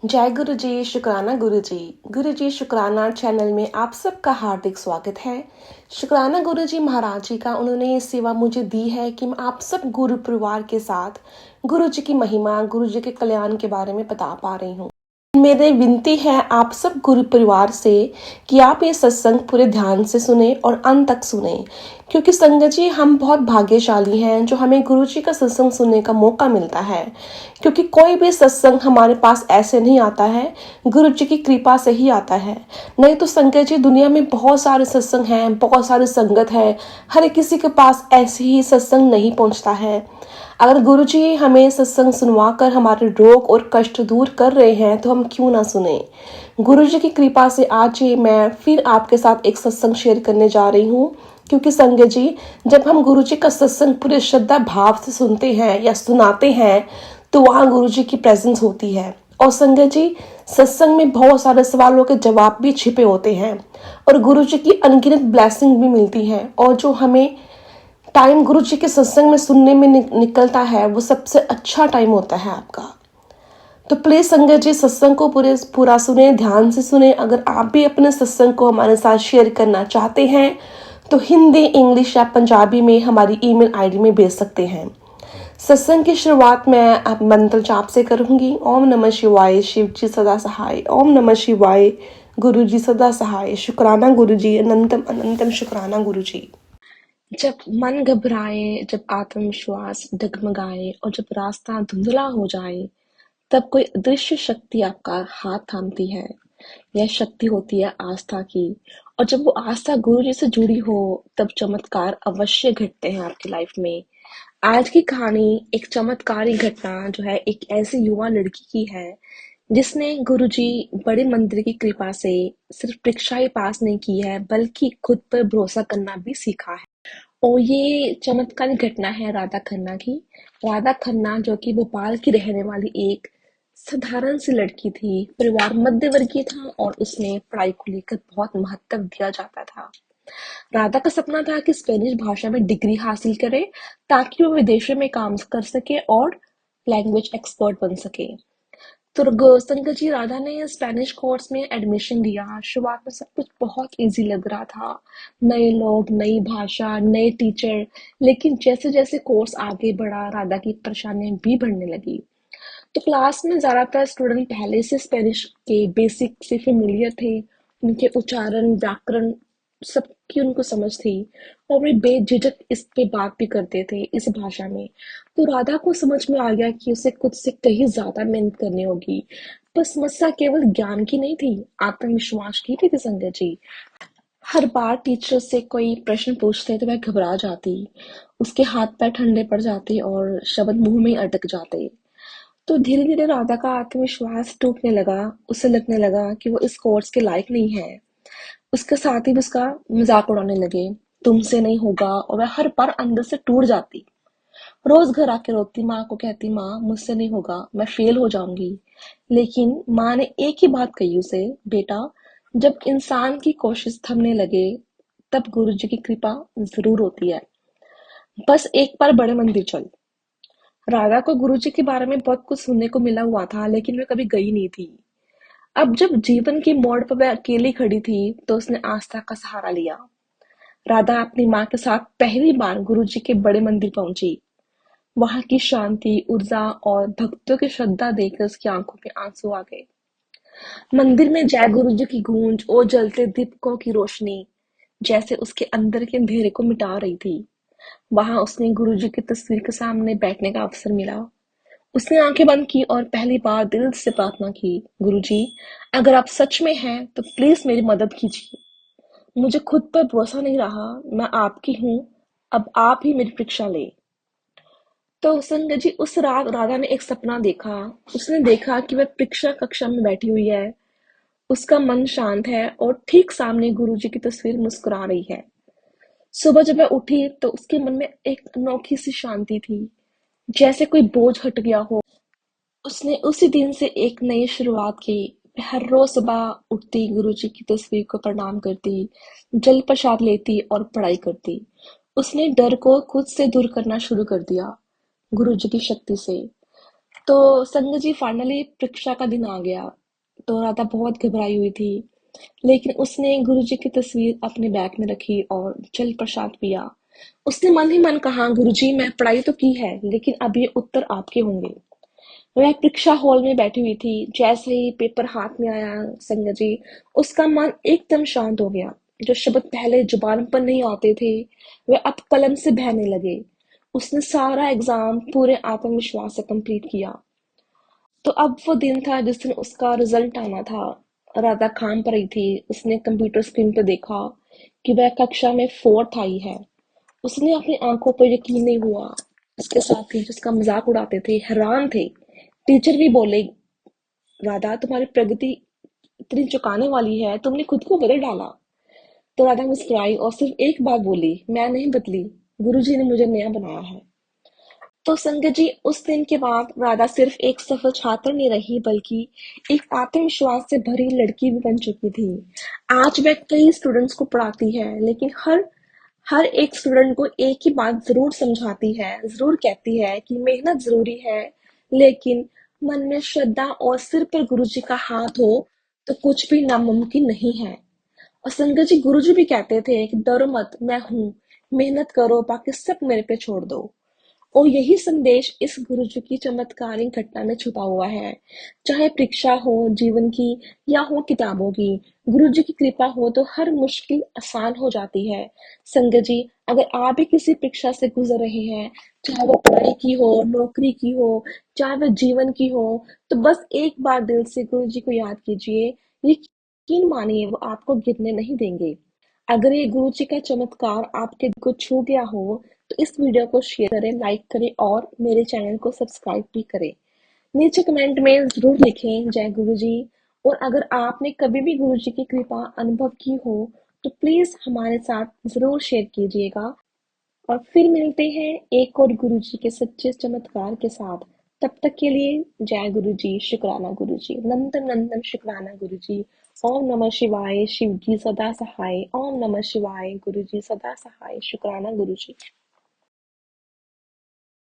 जय गुरु जी, शुक्राना गुरु जी। गुरु जी शुक्राना चैनल में आप सबका हार्दिक स्वागत है। शुक्राना गुरु जी महाराज जी का उन्होंने ये सेवा मुझे दी है कि मैं आप सब गुरु परिवार के साथ गुरु जी की महिमा, गुरु जी के कल्याण के बारे में बता पा रही हूँ। मेरी विनती है आप सब गुरु परिवार से कि आप ये सत्संग पूरे ध्यान से सुने और अंत तक सुने, क्योंकि संगत जी हम बहुत भाग्यशाली हैं जो हमें गुरु जी का सत्संग सुनने का मौका मिलता है, क्योंकि कोई भी सत्संग हमारे पास ऐसे नहीं आता है, गुरु जी की कृपा से ही आता है। नहीं तो संगत जी दुनिया में बहुत सारे सत्संग हैं, बहुत सारी संगत है, हर किसी के पास ऐसे ही सत्संग नहीं पहुंचता है। अगर गुरु जी हमें सत्संग सुनवा कर हमारे रोग और कष्ट दूर कर रहे हैं तो हम क्यों ना सुने। गुरु जी की कृपा से आज ही मैं फिर आपके साथ एक सत्संग शेयर करने जा रही हूँ, क्योंकि संगत जी जब हम गुरु जी का सत्संग पूरे श्रद्धा भाव से सुनते हैं या सुनाते हैं तो वहाँ गुरु जी की प्रेजेंस होती है। और संगत जी सत्संग में बहुत सारे सवालों के जवाब भी छिपे होते हैं और गुरु जी की अनगिनत ब्लेसिंग भी मिलती है। और जो हमें टाइम गुरु जी के सत्संग में सुनने में निकलता है वो सबसे अच्छा टाइम होता है आपका। तो प्लीज संगत जी सत्संग को पूरा सुने, ध्यान से सुने। अगर आप भी अपने सत्संग को हमारे साथ शेयर करना चाहते हैं तो हिंदी, इंग्लिश या पंजाबी में हमारी ईमेल आईडी में भेज सकते हैं। सत्संग की शुरुआत मैं आप मंत्र जाप से करूंगी। ओम नमः शिवाय, शिव जी सदा सहाय। ओम नमः शिवाय, गुरु जी सदा सहाय। शुक्राना गुरु जी, अनंतम अनंतम शुक्राना गुरु जी। जब मन घबराए, जब आत्मविश्वास डगमगाए और जब रास्ता धुंधला हो जाए, तब कोई अदृश्य शक्ति आपका हाथ थामती है। यह शक्ति होती है आस्था की, और जब वो आस्था गुरु जी से जुड़ी हो तब चमत्कार अवश्य घटते हैं आपकी लाइफ में। आज की कहानी एक चमत्कारी घटना जो है एक ऐसी युवा लड़की की है जिसने गुरुजी बड़े मंदिर की कृपा से सिर्फ परीक्षा ही पास नहीं की है बल्कि खुद पर भरोसा करना भी सीखा है। और ये चमत्कारी घटना है राधा खन्ना की। राधा खन्ना जो कि भोपाल की रहने वाली एक साधारण सी लड़की थी, परिवार मध्यवर्गीय था और उसने पढ़ाई को लेकर बहुत महत्व दिया जाता था। राधा का सपना था कि स्पेनिश भाषा में डिग्री हासिल करे ताकि वो विदेशों में काम कर सके और लैंग्वेज एक्सपर्ट बन सके। तो संगत जी राधा ने स्पेनिश कोर्स में एडमिशन लिया। शुरुआत में सब कुछ बहुत इजी लग रहा था, नए लोग, नई भाषा, नए टीचर। लेकिन जैसे जैसे कोर्स आगे बढ़ा राधा की परेशानियां भी बढ़ने लगी। तो क्लास में ज्यादातर स्टूडेंट पहले से स्पेनिश के बेसिक से फेमिलियर थे, उनके उच्चारण, व्याकरण सबकी उनको समझ थी और वे बेझिझक इस पे बात भी करते थे इस भाषा में। तो राधा को समझ में आ गया कि उसे खुद से कहीं ज्यादा मेहनत करनी होगी। पर समस्या केवल ज्ञान की नहीं थी, आत्मविश्वास की भी थी संगत जी। हर बार टीचर से कोई प्रश्न पूछते तो वह घबरा जाती, उसके हाथ पैर ठंडे पड़ जाते और शब्द मुंह में अटक जाते। तो धीरे धीरे राधा का आत्मविश्वास टूटने लगा। उसे लगने लगा कि वो इस कोर्स के लायक नहीं है। उसके साथी भी उसका मजाक उड़ाने लगे, तुमसे नहीं होगा, और वह हर बार अंदर से टूट जाती। रोज घर आके रोती, माँ को कहती, माँ मुझसे नहीं होगा, मैं फेल हो जाऊंगी। लेकिन माँ ने एक ही बात कही उसे, बेटा जब इंसान की कोशिश थमने लगे तब गुरु जी की कृपा जरूर होती है, बस एक बार बड़े मंदिर चल। राधा को गुरु जी के बारे में बहुत कुछ सुनने को मिला हुआ था, लेकिन वह कभी गई नहीं थी। अब जब जीवन की मोड़ पर वह अकेली खड़ी थी तो उसने आस्था का सहारा लिया। राधा अपनी माँ के साथ पहली बार गुरु जी के बड़े मंदिर पहुंची। वहां की शांति, ऊर्जा और भक्तों की श्रद्धा देखकर उसकी आंखों में आंसू आ गए। मंदिर में जय गुरु जी की गूंज और जलते दीपकों की रोशनी जैसे उसके अंदर के अंधेरे को मिटा रही थी। वहां उसने गुरु जी की तस्वीर के सामने बैठने का अवसर मिला। उसने आंखें बंद की और पहली बार दिल से प्रार्थना की, गुरुजी अगर आप सच में हैं तो प्लीज मेरी मदद कीजिए। मुझे खुद पर भरोसा नहीं रहा, मैं आपकी हूँ, अब आप ही मेरी परीक्षा ले। तो संगत जी उस रात राधा ने एक सपना देखा। उसने देखा कि वह परीक्षा कक्षा में बैठी हुई है, उसका मन शांत है और ठीक सामने गुरु जी की तस्वीर मुस्कुरा रही है। सुबह जब वह उठी तो उसके मन में एक अनोखी सी शांति थी, जैसे कोई बोझ हट गया हो। उसने उसी दिन से एक नई शुरुआत की। हर रोज सुबह उठती, गुरुजी की तस्वीर को प्रणाम करती, जल प्रसाद लेती और पढ़ाई करती। उसने डर को खुद से दूर करना शुरू कर दिया गुरुजी की शक्ति से। तो संग जी फाइनली परीक्षा का दिन आ गया। तो राधा बहुत घबराई हुई थी, लेकिन उसने गुरुजी की तस्वीर अपने बैग में रखी और जल प्रसाद पिया। उसने मन ही मन कहा, गुरुजी मैं पढ़ाई तो की है, लेकिन अब ये उत्तर आपके होंगे। वह परीक्षा हॉल में बैठी हुई थी। जैसे ही पेपर हाथ में आया संगत जी, उसका मन एकदम शांत हो गया। जो शब्द पहले जुबान पर नहीं आते थे, वे अब कलम से बहने लगे। उसने सारा एग्जाम पूरे आत्मविश्वास से कंप्लीट किया। तो अब वो दिन था जिस दिन उसका रिजल्ट आना था। राधा काम पर रही थी। उसने कंप्यूटर स्क्रीन पर देखा कि वह कक्षा में फोर्थ आई है। उसने अपनी आंखों पर यकीन नहीं हुआ। उसके साथी जिसका मजाक उड़ाते थे हैरान थे। टीचर भी बोले, राधा तुम्हारी प्रगति इतनी चौंकाने वाली है, तुमने खुद को बदल डाला। तो राधा मुस्कुराई और सिर्फ एक बात बोली, मैं नहीं बदली, गुरुजी ने मुझे नया बनाया है। तो संगत जी, उस दिन के बाद राधा सिर्फ एक सफल छात्र नहीं रही, बल्कि एक आत्मविश्वास से भरी लड़की भी बन चुकी थी। आज वह कई स्टूडेंट्स को पढ़ाती है, लेकिन हर हर एक स्टूडेंट को एक ही बात जरूर समझाती है, जरूर कहती है कि मेहनत जरूरी है, लेकिन मन में श्रद्धा और सिर पर गुरुजी का हाथ हो तो कुछ भी नामुमकिन नहीं है। और संगत जी, गुरुजी भी कहते थे कि डरो मत, मैं हूँ, मेहनत करो, बाकी सब मेरे पे छोड़ दो। और यही संदेश इस गुरुजी की चमत्कारिक घटना में छुपा हुआ है। चाहे परीक्षा हो जीवन की या हो किताबों की, गुरुजी की कृपा हो तो हर मुश्किल आसान हो जाती है। संगत जी, अगर आप भी किसी परीक्षा से गुजर रहे हैं, चाहे वो पढ़ाई की हो, नौकरी की हो, चाहे वो जीवन की हो, तो बस एक बार दिल से गुरुजी को याद कीजिए। यकीन मानिए, वो आपको गिरने नहीं देंगे। अगर ये गुरु जी का चमत्कार आपके दिल को छू गया हो, तो इस वीडियो को शेयर करें, लाइक करें और मेरे चैनल को सब्सक्राइब भी करें। नीचे कमेंट में जरूर लिखें जय गुरु जी। और अगर आपने कभी भी गुरु जी की कृपा अनुभव की हो, तो प्लीज हमारे साथ जरूर शेयर कीजिएगा। और फिर मिलते हैं एक और गुरु जी के सच्चे चमत्कार के साथ। तब तक के लिए जय गुरु जी, शुक्राना गुरु जी, नंदन नंदन शुक्राना गुरु जी। ओम नमः शिवाय, शिव जी सदा सहाय। ओम नमः शिवाय, गुरु जी सदा सहाय, शुक्राना गुरु जी।